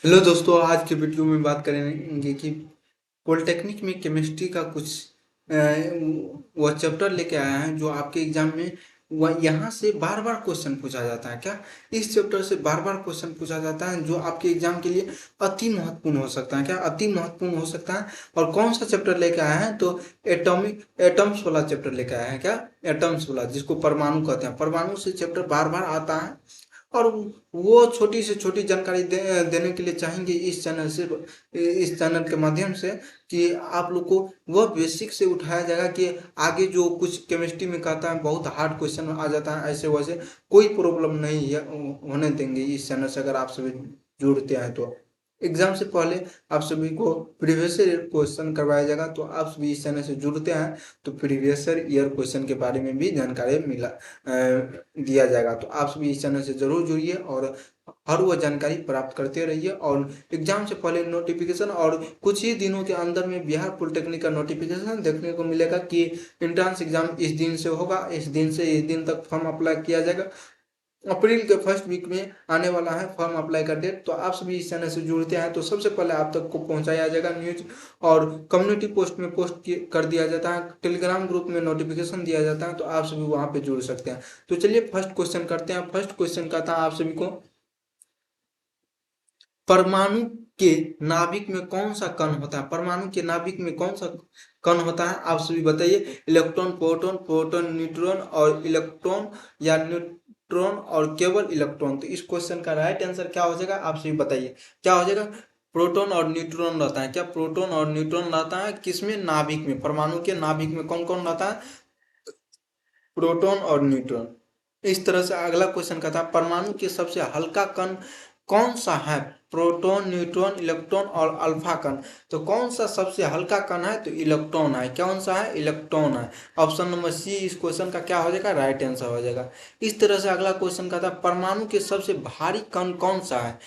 Hello दोस्तों, आज के वीडियो में बात करेंगे कि पॉलिटेक्निक में केमिस्ट्री का कुछ वह चैप्टर लेके आया है जो आपके एग्जाम में वह यहाँ से बार बार क्वेश्चन पूछा जाता है। क्या इस चैप्टर से बार बार क्वेश्चन पूछा जाता है जो आपके एग्जाम के लिए अति महत्वपूर्ण हो सकता है। क्या अति महत्वपूर्ण हो सकता है? और कौन सा चैप्टर लेके आया है? तो एटम्स वाला चैप्टर लेके आया है। क्या एटम्स वाला, जिसको परमाणु कहते हैं। परमाणु से चैप्टर बार बार आता है और वो छोटी से छोटी जानकारी देने के लिए चाहेंगे इस चैनल के माध्यम से कि आप लोग को वह बेसिक से उठाया जाएगा कि आगे जो कुछ केमिस्ट्री में कहता है बहुत हार्ड क्वेश्चन आ जाता है, ऐसे वैसे कोई प्रॉब्लम नहीं है होने देंगे इस चैनल से अगर आप सभी जुड़ते हैं तो। एग्जाम से पहले आप सभी को प्रीवियस ईयर क्वेश्चन करवाया जाएगा, तो आप सभी इस चैनल से जुड़ते हैं तो प्रीवियस ईयर क्वेश्चन के बारे में भी जानकारी दिया जाएगा। तो आप सभी इस चैनल से जरूर जुड़िए और हर वह जानकारी प्राप्त करते रहिए। और एग्जाम से पहले नोटिफिकेशन और कुछ ही दिनों के अंदर में बिहार पॉलिटेक्निक का नोटिफिकेशन देखने को मिलेगा कि एंट्रेंस एग्जाम इस दिन से होगा, इस दिन से इस दिन तक फॉर्म अप्लाई किया जाएगा। अप्रैल के फर्स्ट वीक में आने वाला है फॉर्म अप्लाई का डेट। तो आप सभी इस चैनल से जुड़ते हैं तो सबसे पहले आप तक को पहुंचाया जाएगा न्यूज, और कम्युनिटी पोस्ट में पोस्ट कर दिया जाता है, टेलीग्राम ग्रुप में नोटिफिकेशन दिया जाता है, तो आप सभी वहां पे जुड़ सकते हैं। तो चलिए फर्स्ट क्वेश्चन करते हैं। फर्स्ट क्वेश्चन का था आप सभी को, परमाणु के नाभिक में कौन सा कण होता है? परमाणु के नाभिक में कौन सा कण होता है आप सभी बताइए। इलेक्ट्रॉन, प्रोटॉन, प्रोटॉन न्यूट्रॉन और इलेक्ट्रॉन, या न्यूट्रॉन और केवल इलेक्ट्रॉन? तो इस क्वेश्चन का राइट आंसर क्या हो जाएगा आप सभी बताइए, क्या हो जाएगा? प्रोटॉन और न्यूट्रॉन रहता है। क्या प्रोटॉन और न्यूट्रॉन रहता है किसमें? नाभिक में। परमाणु के नाभिक में कौन कौन रहता है? प्रोटॉन और न्यूट्रॉन। इस तरह से अगला क्वेश्चन का था, परमाणु के सबसे हल्का कण कौन सा है? प्रोटॉन, न्यूट्रॉन, इलेक्ट्रॉन और अल्फा कण। तो कौन सा सबसे हल्का कण है? तो इलेक्ट्रॉन है। कौन सा है? इलेक्ट्रॉन है। ऑप्शन नंबर सी इस क्वेश्चन का क्या हो जाएगा? राइट आंसर हो जाएगा। इस तरह से अगला क्वेश्चन का था, परमाणु के सबसे भारी कण कौन सा है?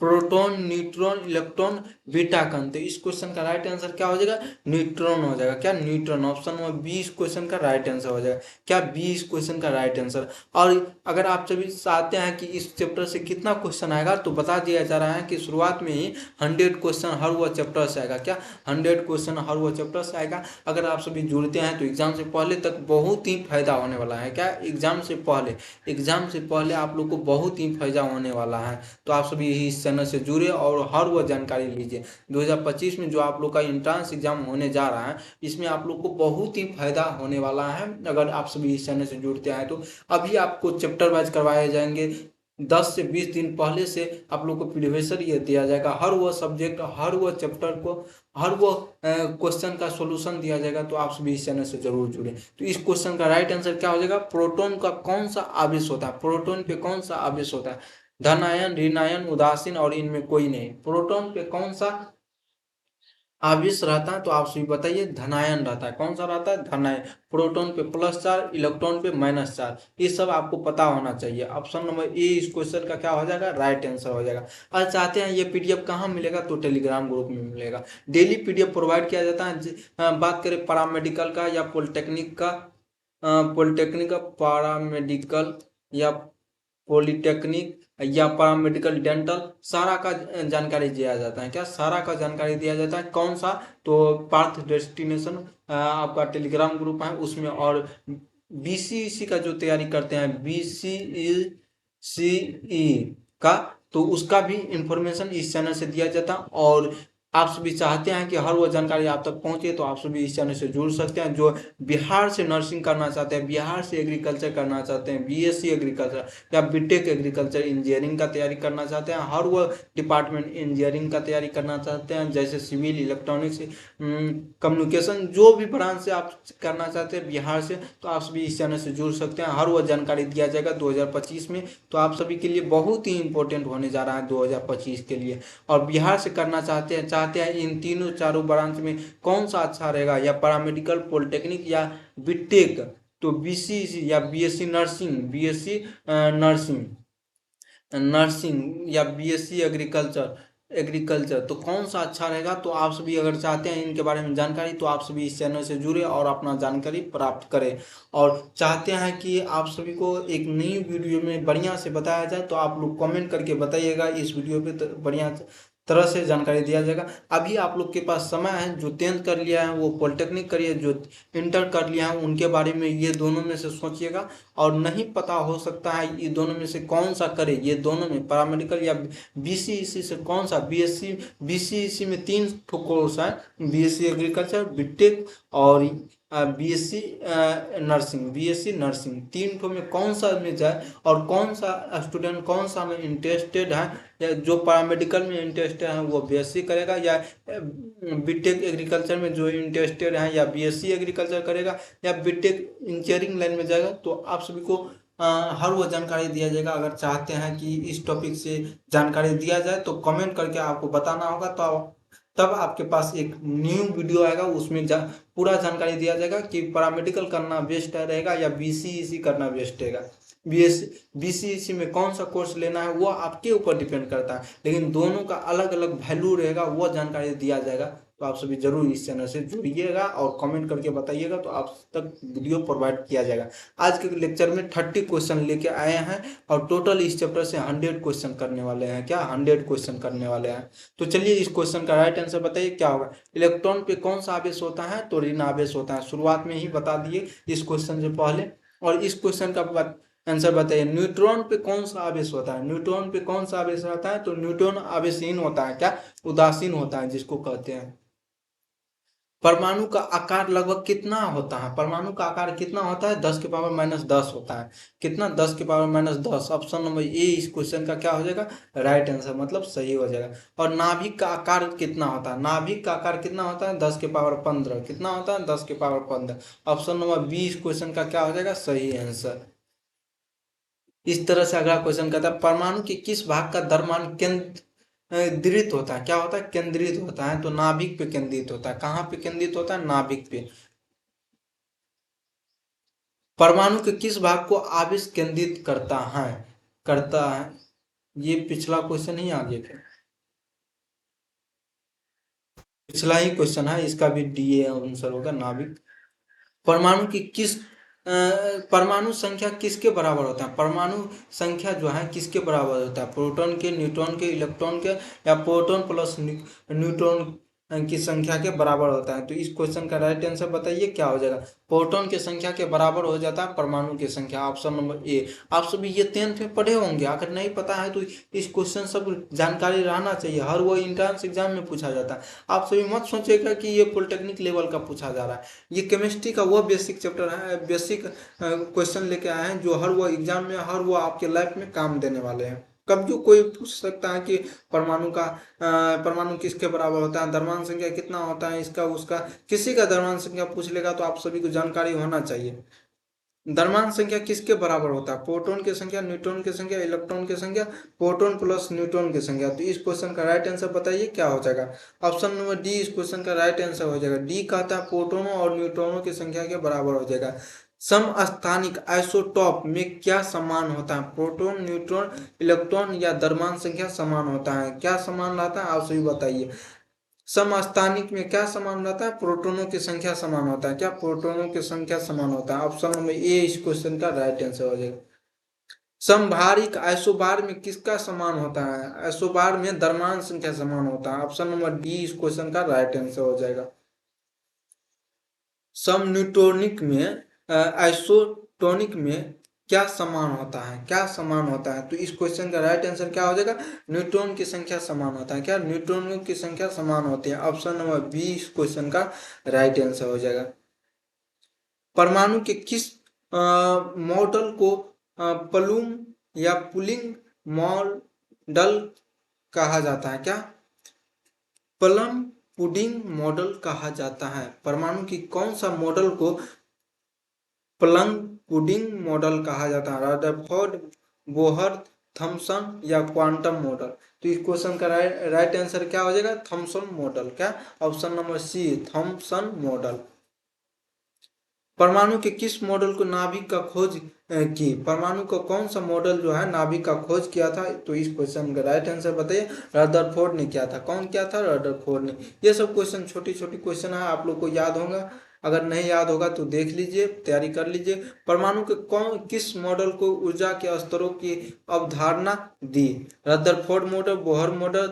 प्रोटॉन, न्यूट्रॉन, इलेक्ट्रॉन, बीटा कण। तो इस क्वेश्चन का राइट आंसर क्या हो जाएगा? न्यूट्रॉन हो जाएगा। क्या? न्यूट्रॉन। ऑप्शन नंबर बी इस क्वेश्चन का राइट आंसर हो जाएगा। क्या? बी इस क्वेश्चन का राइट आंसर। और अगर आप सभी चाहते हैं कि इस चैप्टर से कितना क्वेश्चन आएगा, तो बता दिया जा रहा है कि शुरुआत में ही 100 क्वेश्चन हर वह चैप्टर से आएगा। क्या? 100 क्वेश्चन हर वह चैप्टर से आएगा। अगर आप सभी जुड़ते हैं तो एग्जाम से पहले तक बहुत ही फायदा होने वाला है। क्या? एग्जाम से पहले आप लोग को बहुत ही फायदा होने वाला है। तो आप सभी इस चैनल से जुड़े और हर वह जानकारी लीजिए। 2025 में जो आप लोग का एंट्रेंस एग्जाम होने जा रहा है, इसमें आप लोग को बहुत ही फायदा होने वाला है अगर आप सभी इस चैनल से जुड़ते हैं तो। अभी आपको चैप्टर वाइज करवाए जाएंगे। 10 से 20 दिन पहले से आप लोग को प्रीवियस ईयर दिया जाएगा। हर वह सब्जेक्ट, हर वह चैप्टर को, हर वह क्वेश्चन का सॉल्यूशन दिया जाएगा। तो आप सभी इस चैनल से जरूर जुड़े। तो इस क्वेश्चन का राइट आंसर क्या हो जाएगा? प्रोटॉन का कौन सा आवेश होता है? प्रोटॉन पे कौन सा आवेश होता है? धन आयन, ऋण आयन, उदासीन और इनमें कोई नहीं। प्रोटॉन पे कौन सा आवेश रहता है? तो आप सभी बताइए। धनायन रहता है। कौन सा रहता है? धनायन। प्रोटॉन पे +4, इलेक्ट्रॉन पे -4। ये सब आपको पता होना चाहिए। ऑप्शन नंबर ए इस क्वेश्चन का क्या हो जाएगा? राइट आंसर हो जाएगा। अगर चाहते हैं ये पीडीएफ कहाँ मिलेगा, तो टेलीग्राम ग्रुप में मिलेगा। डेली पीडीएफ प्रोवाइड किया जाता है। बात करें पैरामेडिकल का या पॉलिटेक्निक का, पैरामेडिकल या पॉलिटेक्निक या पैरामेडिकल, डेंटल, सारा का जानकारी दिया जाता है। क्या? सारा का जानकारी दिया जाता है। कौन सा? तो पार्थ डेस्टिनेशन आपका टेलीग्राम ग्रुप है उसमें। और बीसीईसी का जो तैयारी करते हैं, बीसीईसी का, तो उसका भी इंफॉर्मेशन इस चैनल से दिया जाता है। और आप सभी चाहते हैं कि हर वो जानकारी आप तक पहुंचे, तो आप सभी इस चैनल से जुड़ सकते हैं। जो बिहार से नर्सिंग करना चाहते हैं, बिहार से एग्रीकल्चर करना चाहते हैं, बीएससी एग्रीकल्चर या बीटेक एग्रीकल्चर इंजीनियरिंग का तैयारी करना चाहते हैं, हर वो डिपार्टमेंट इंजीनियरिंग का तैयारी करना चाहते हैं, जैसे सिविल, इलेक्ट्रॉनिक्स, कम्युनिकेशन, जो भी ब्रांच से आप करना चाहते हैं बिहार से, तो आप सभी इस चैनल से जुड़ सकते हैं। हर वो जानकारी दिया जाएगा 2025 में। तो आप सभी के लिए बहुत ही इंपॉर्टेंट होने जा रहा है 2025 के लिए। और बिहार से करना चाहते हैं इन तीनों चारों ब्रांच में कौन सा अच्छा रहेगा, या पैरामेडिकल, पॉलिटेक्निक या बीटेक, तो बीसी या बीएससी नर्सिंग, नर्सिंग नर्सिंग या बीएससी एग्रीकल्चर, तो कौन सा अच्छा रहेगा? तो आप सभी अगर चाहते हैं इनके बारे में जानकारी, तो आप सभी इस चैनल से जुड़े और अपना जानकारी प्राप्त करें। और चाहते हैं कि आप सभी को एक नई वीडियो में बढ़िया से बताया जाए, तो आप लोग कमेंट करके बताइएगा इस वीडियो पे, तो बढ़िया तरह से जानकारी दिया जाएगा। अभी आप लोग के पास समय है, जो 10th कर लिया है वो पॉलिटेक्निक करिए, जो इंटर कर लिया है उनके बारे में ये दोनों में से सोचिएगा। और नहीं पता हो सकता है ये दोनों में से कौन सा करे, ये दोनों में पैरामेडिकल या बीसीईसी से कौन सा, बीएससी बीसीईसी में 3 कोर्स है, बीएससी एग्रीकल्चर, बीटेक और बीएससी नर्सिंग, बीएससी नर्सिंग, 3 ठो में कौन सा में जाए और कौन सा स्टूडेंट कौन सा में इंटरेस्टेड है, या जो पैरामेडिकल में इंटरेस्टेड है वो बीएससी करेगा, या बीटेक एग्रीकल्चर में जो इंटरेस्टेड है या बीएससी एग्रीकल्चर करेगा, या बीटेक इंजीनियरिंग लाइन में जाएगा। तो आप सभी को हर वो जानकारी दिया जाएगा। अगर चाहते हैं कि इस टॉपिक से जानकारी दिया जाए तो कमेंट करके आपको बताना होगा, तो तब आपके पास एक न्यू वीडियो आएगा, उसमें पूरा जानकारी दिया जाएगा कि पैरामेडिकल करना बेस्ट रहेगा या बीसीईसी करना बेस्ट रहेगा। बीसीईसी में कौन सा कोर्स लेना है वो आपके ऊपर डिपेंड करता है, लेकिन दोनों का अलग अलग वैल्यू रहेगा, वो जानकारी दिया जाएगा। तो आप सभी जरूर इस चैनल से जुड़िएगा और कमेंट करके बताइएगा, तो आप तक वीडियो प्रोवाइड किया जाएगा। आज के लेक्चर में 30 क्वेश्चन लेके आए हैं और टोटल इस चैप्टर से 100 क्वेश्चन करने वाले हैं। क्या 100 क्वेश्चन करने वाले हैं? तो चलिए इस क्वेश्चन का राइट आंसर बताइए क्या होगा। इलेक्ट्रॉन पे कौन सा आवेश होता है? तो ऋण आवेश होता है। शुरुआत में ही बता दिए इस क्वेश्चन से पहले। और इस क्वेश्चन का आंसर बताइए, न्यूट्रॉन पे कौन सा आवेश होता है? न्यूट्रॉन पे कौन सा आवेश रहता है? तो न्यूट्रॉन आवेशहीन होता है। क्या? उदासीन होता है, जिसको कहते हैं। परमाणु का आकार लगभग कितना होता है? परमाणु का आकार कितना होता है? 10⁻⁻10 होता है। कितना? 10⁻⁻10। ऑप्शन नंबर ए इस क्वेश्चन का क्या हो जाएगा? राइट आंसर, मतलब सही हो जाएगा। और नाभिक का आकार कितना होता है? नाभिक का आकार कितना होता है? 10⁻15। कितना होता है? 10⁻15। ऑप्शन नंबर बी इस क्वेश्चन का क्या हो जाएगा? सही आंसर। इस तरह से अगला क्वेश्चन कहता है, परमाणु के किस भाग का द्रव्यमान केंद्रित होता है? क्या होता है? केंद्रित होता है। तो नाभिक पे केंद्रित होता है। कहाँ पे केंद्रित होता है? नाभिक पे। परमाणु के किस भाग को आवेश केंद्रित करता है? ये पिछला क्वेश्चन ही आगे फिर पिछला ही क्वेश्चन है, इसका भी डी आंसर होगा, नाभिक। परमाणु की किस परमाणु संख्या किसके बराबर होता है? परमाणु संख्या जो है किसके बराबर होता है? प्रोटॉन के, न्यूट्रॉन के, इलेक्ट्रॉन के, या प्रोटॉन प्लस न्यूट्रॉन की संख्या के बराबर होता है? तो इस क्वेश्चन का राइट आंसर बताइए क्या हो जाएगा। प्रोटॉन की संख्या के बराबर हो जाता है परमाणु की संख्या। Option number A. आप सभी ये 10th में पढ़े होंगे, अगर नहीं पता है तो इस क्वेश्चन सब जानकारी रहना चाहिए, हर वो इंट्रांस एग्जाम में पूछा जाता है। आप सभी मत सोचिएगा कि ये पॉलिटेक्निक लेवल का पूछा जा रहा है। ये केमिस्ट्री का वो बेसिक चैप्टर है, बेसिक क्वेश्चन लेके आए हैं जो हर वो एग्जाम में, हर वो आपके लाइफ में काम देने वाले हैं। कब जो कोई पूछ सकता है कि परमाणु किसके बराबर होता है, द्रव्यमान संख्या कितना होता है, इसका उसका किसी का द्रव्यमान संख्या पूछ लेगा तो आप सभी को जानकारी होना चाहिए। द्रव्यमान संख्या किसके बराबर होता है? प्रोटॉन की संख्या, न्यूट्रॉन की संख्या, इलेक्ट्रॉन की संख्या, प्रोटॉन प्लस न्यूट्रॉन की संख्या। तो इस क्वेश्चन का राइट आंसर बताइए क्या हो जाएगा। ऑप्शन नंबर डी इस क्वेश्चन का राइट आंसर हो जाएगा। डी कहता है प्रोटोनों और न्यूट्रॉनों की संख्या के बराबर हो जाएगा। समस्थानिक आइसोटॉप में क्या समान होता है? प्रोटॉन, न्यूट्रॉन, इलेक्ट्रॉन या द्रव्यमान संख्या समान होता है? क्या समान रहता है आप सभी बताइए। समस्थानिक में क्या समान रहता है? प्रोटॉनों की संख्या समान होता है। क्या? प्रोटॉनों की संख्या समान होता है। ऑप्शन नंबर ए इस क्वेश्चन का राइट आंसर हो जाएगा। समभारिक आइसोबार में किसका समान होता है? आइसोबार में द्रव्यमान संख्या समान होता है। ऑप्शन नंबर डी इस क्वेश्चन का राइट आंसर हो जाएगा। समन्यूट्रॉनिक में आइसोटोनिक में क्या समान होता है? क्या समान होता है? तो इस क्वेश्चन का राइट आंसर क्या हो जाएगा? न्यूट्रॉन की संख्या समान होता है। क्या? न्यूट्रॉनों की संख्या समान होती है। ऑप्शन नंबर बी इस क्वेश्चन का राइट आंसर हो जाएगा। परमाणु के किस मॉडल को प्लूम या पुलिंग मॉडल कहा जाता है? क्या? प्लम पुडिंग मॉडल कहा जाता है। परमाणु की कौन सा मॉडल को प्लम पुडिंग मॉडल कहा जाता है? रदरफोर्ड, बोहर, थॉमसन या क्वांटम मॉडल? तो इस क्वेश्चन का राइट आंसर क्या हो जाएगा? Thomson model. क्या? Option number C Thomson model. परमाणु के किस मॉडल को नाभिक का खोज की? परमाणु का कौन सा मॉडल जो है नाभिक का खोज किया था? तो इस क्वेश्चन का राइट आंसर बताइए। रदरफोर्ड ने किया था। कौन किया था? रदरफोर्ड ने। ये सब क्वेश्चन छोटी छोटी क्वेश्चन है, आप लोग को याद होगा। अगर नहीं याद होगा तो देख लीजिए, तैयारी कर लीजिए। परमाणु के किस मॉडल को ऊर्जा के स्तरों की अवधारणा दी? Rutherford model, Bohr model,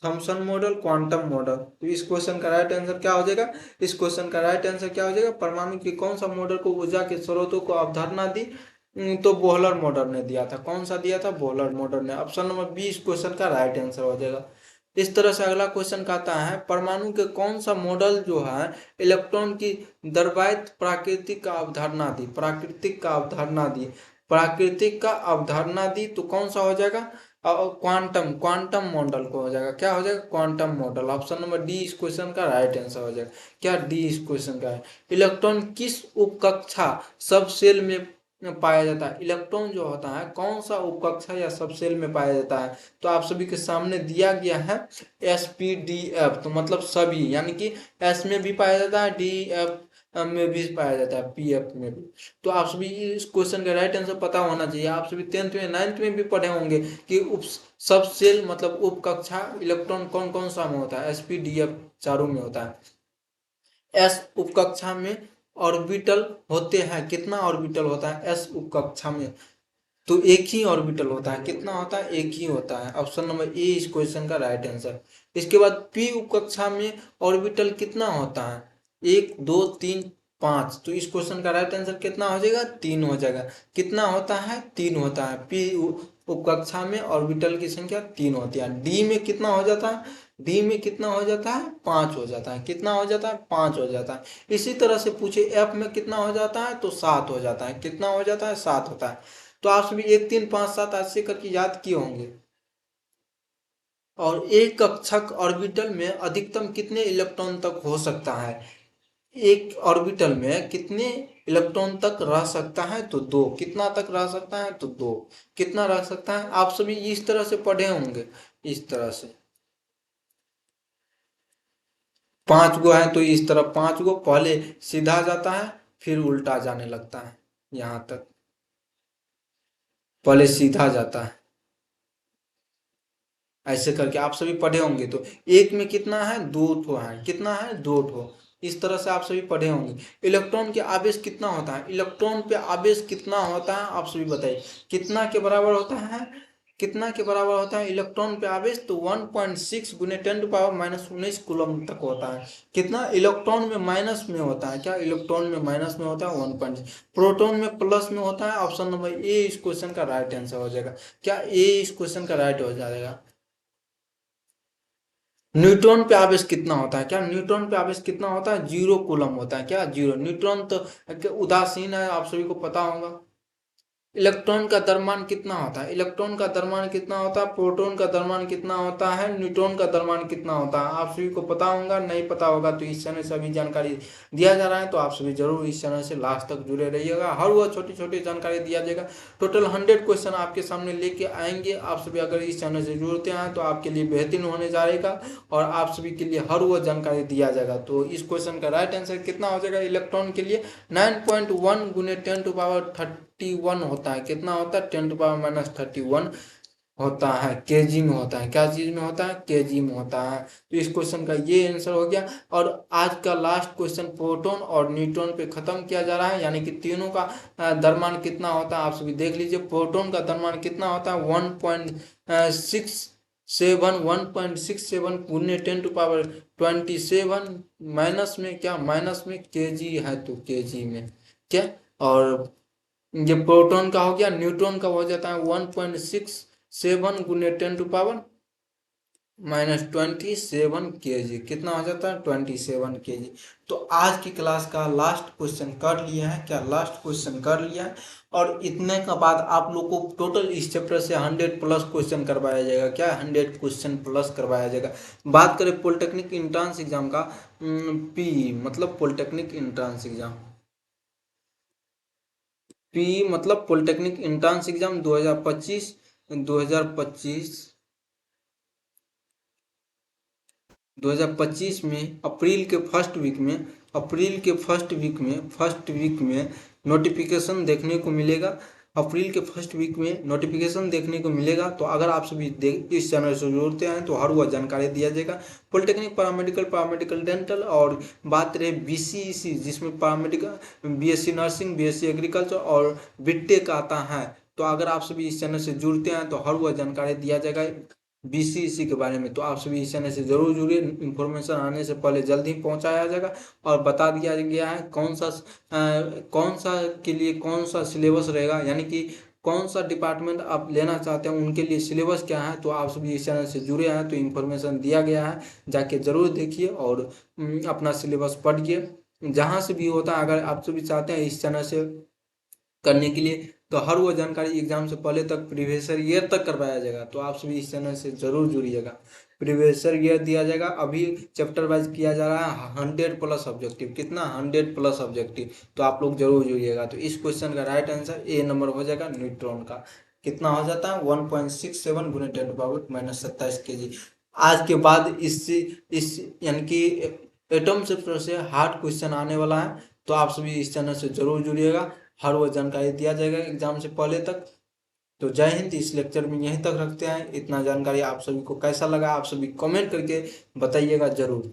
Thomson model, quantum model. तो इस क्वेश्चन का राइट आंसर क्या हो जाएगा? इस क्वेश्चन का राइट आंसर क्या हो जाएगा? परमाणु के कौन सा मॉडल को ऊर्जा के स्रोतों को अवधारणा दी? तो बोहलर मॉडल ने दिया था। कौन सा दिया था? बोहलर मॉडल ने। ऑप्शन नंबर बी इस क्वेश्चन का राइट आंसर हो जाएगा। इस तरह से अगला क्वेश्चन कहता है, परमाणु के कौन सा मॉडल जो है इलेक्ट्रॉन की द्रव्यता प्राकृतिक का अवधारणा दी? प्राकृतिक का अवधारणा दी, प्राकृतिक का अवधारणा दी। तो कौन सा हो जाएगा? क्वांटम, क्वांटम मॉडल को हो जाएगा। क्या हो जाएगा? Quantum model. Option number D इस क्वेश्चन का राइट आंसर हो जाएगा। क्या? डी इस क्वेश्चन का है। इलेक्ट्रॉन किस उपकक्षा सब सेल में पाया जाता है? इलेक्ट्रॉन जो होता है कौन सा उपकक्षा या सब सेल में पाया जाता है? तो आप सभी के सामने दिया गया है SPDF। तो मतलब सभी, यानी कि एस में भी पाया जाता है, DF में भी पाया जाता है, PF में भी। तो आप सभी इस क्वेश्चन का राइट आंसर पता होना चाहिए। आप सभी 10th में 9th में भी पढ़े होंगे कि उप सब सेल मतलब उप कक्षा इलेक्ट्रॉन कौन कौन सा में होता है? SPDF चारों में होता है। एस उपकक्षा में ऑर्बिटल होते हैं। कितना ऑर्बिटल होता है एस उपकक्षा में? तो एक ही ऑर्बिटल होता है। कितना होता है? एक ही होता है। ऑप्शन नंबर ए इस क्वेश्चन का राइट आंसर। इसके बाद पी उपकक्षा में ऑर्बिटल कितना होता है? 1 2 3 5। तो इस क्वेश्चन का राइट आंसर कितना हो जाएगा? 3 हो जाएगा। कितना होता है? 3 होता है। पी उपकक्षा में ऑर्बिटल की संख्या 3 होती है। डी में कितना हो जाता है? डी में कितना हो जाता है? 5 हो जाता है। कितना हो जाता है? 5 हो जाता है। इसी तरह से पूछे एफ में कितना हो जाता है? तो 7 हो जाता है। कितना हो जाता है? 7 होता है। तो आप सभी 1 3 5 7 ऐसे करके याद किए होंगे। और एक कक्षक ऑर्बिटल में अधिकतम कितने इलेक्ट्रॉन तक हो सकता है? एक ऑर्बिटल में कितने इलेक्ट्रॉन तक रह सकता है? तो 2। कितना तक रह सकता है? तो 2। कितना रह सकता है? आप सभी इस तरह से पढ़े होंगे, इस तरह से 5 गो है तो इस तरह 5 गो पहले सीधा जाता है फिर उल्टा जाने लगता है। यहां तक पहले सीधा जाता है, ऐसे करके आप सभी पढ़े होंगे। तो एक में कितना है? 2 ठो है। कितना है? 2 ठो। इस तरह से आप सभी पढ़े होंगे। इलेक्ट्रॉन के आवेश कितना होता है? इलेक्ट्रॉन पे आवेश कितना होता है? आप सभी बताइए कितना के बराबर होता है? कितना के बराबर होता है इलेक्ट्रॉन पे आवेश? तो 1.6 गुने 10⁻⁻19 कूलम तक होता है। कितना? इलेक्ट्रॉन में माइनस में होता है। क्या? इलेक्ट्रॉन में माइनस में होता है 1.6। प्रोटॉन में प्लस में होता है। ऑप्शन नंबर ए इस क्वेश्चन का राइट आंसर हो जाएगा। क्या? ए इस क्वेश्चन का राइट हो जाएगा। न्यूट्रॉन पे आवेश कितना होता है? क्या? न्यूट्रॉन पे आवेश कितना होता है? 0 कूलम होता है। क्या? 0। न्यूट्रॉन तो उदासीन है, आप सभी को पता होगा। इलेक्ट्रॉन का द्रव्यमान कितना होता है? इलेक्ट्रॉन का द्रव्यमान कितना होता है? प्रोटॉन का द्रव्यमान कितना होता है? न्यूट्रॉन का द्रव्यमान कितना होता है? आप सभी को पता होगा। नहीं पता होगा तो इस चैनल से अभी जानकारी दिया जा रहा है, तो आप सभी जरूर इस चैनल से लास्ट तक जुड़े रहिएगा। हर वह छोटी छोटी जानकारी दिया जाएगा। टोटल 100 क्वेश्चन आपके सामने लेके आएंगे। आप सभी अगर इस चैनल से जुड़ते हैं तो आपके लिए बेहतरीन होने जा रहेगा और आप सभी के लिए हर वह जानकारी दिया जाएगा। तो इस क्वेश्चन का राइट आंसर कितना हो जाएगा इलेक्ट्रॉन के लिए? 9.1 गुने 10⁻31 होता है। कितना होता है? 10⁻31 होता है। केजी में होता है। क्या चीज में होता है? केजी में होता है। तो इस क्वेश्चन का ये आंसर हो गया। और आज का लास्ट क्वेश्चन प्रोटॉन और न्यूट्रॉन पे खत्म किया जा रहा है, यानी कि तीनों का द्रव्यमान कितना होता है आप सभी देख लीजिए। प्रोटॉन का द्रव्यमान कितना होता है? 1.67 गुने 10⁻27 माइनस में क्या? माइनस में केजी है तो केजी में क्या? और ये प्रोटॉन का हो गया। न्यूट्रॉन का हो जाता है 1.67 गुने 10⁻27 kg। कितना हो जाता है? 27 kg। तो आज की क्लास का लास्ट क्वेश्चन कर लिया है। क्या? लास्ट क्वेश्चन कर लिया है। और इतने का बाद आप लोग को टोटल इस चैप्टर से 100 प्लस क्वेश्चन करवाया जाएगा। क्या? 100 क्वेश्चन प्लस करवाया जाएगा। बात करें पॉलिटेक्निक इंट्रांस एग्जाम का, पी मतलब पॉलिटेक्निक इंट्रांस एग्जाम, पी मतलब पॉलिटेक्निक इंट्रांस एग्जाम 2025 2025 2025 में फर्स्ट वीक में नोटिफिकेशन देखने को मिलेगा। अप्रैल के फर्स्ट वीक में नोटिफिकेशन देखने को मिलेगा। तो अगर आप सभी इस चैनल से जुड़ते हैं तो हर वह जानकारी दिया जाएगा। पॉलिटेक्निक पैरामेडिकल डेंटल, और बात रहे BCEC जिसमें paramedical BSc nursing, BSc agriculture और बीटेक आता है। तो अगर आप सभी इस चैनल से जुड़ते हैं तो हर वह जानकारी दिया जाएगा। BCEC के बारे में। तो आप सभी इस चैनल से जरूर जुड़िए, इन्फॉर्मेशन आने से पहले जल्द ही पहुंचाया जाएगा और बता दिया गया है कौन सा के लिए कौन सा सिलेबस रहेगा, यानी कि कौन सा डिपार्टमेंट आप लेना चाहते हैं उनके लिए सिलेबस क्या है। तो आप सभी इस चैनल से जुड़े हैं तो इन्फॉर्मेशन दिया गया है, जाके जरूर देखिए और अपना सिलेबस पढ़िए। जहाँ से भी होता है, अगर आप सभी चाहते हैं इस चैनल से करने के लिए, तो हर वो जानकारी एग्जाम से पहले तक प्रीवियस ईयर तक करवाया जाएगा। तो आप सभी इस चैनल से जरूर जुड़िएगा। प्रीवियस ईयर दिया जाएगा, अभी चैप्टर वाइज किया जा रहा है 100+ ऑब्जेक्टिव, कितना 100+ ऑब्जेक्टिव। तो आप लोग जरूर जुड़िएगा। तो इस क्वेश्चन का राइट आंसर ए नंबर हो जाएगा। न्यूट्रॉन का कितना हो जाता है 1.67 × 10⁻⁻27 kg। आज के बाद इस यानी कि एटम से हार्ड क्वेश्चन आने वाला है। तो आप सभी इस चैनल से जरूर जुड़िएगा, हर वो जानकारी दिया जाएगा एग्जाम से पहले तक। तो जय हिंद। इस लेक्चर में यहीं तक रखते हैं। इतना जानकारी आप सभी को कैसा लगा, आप सभी कमेंट करके बताइएगा जरूर।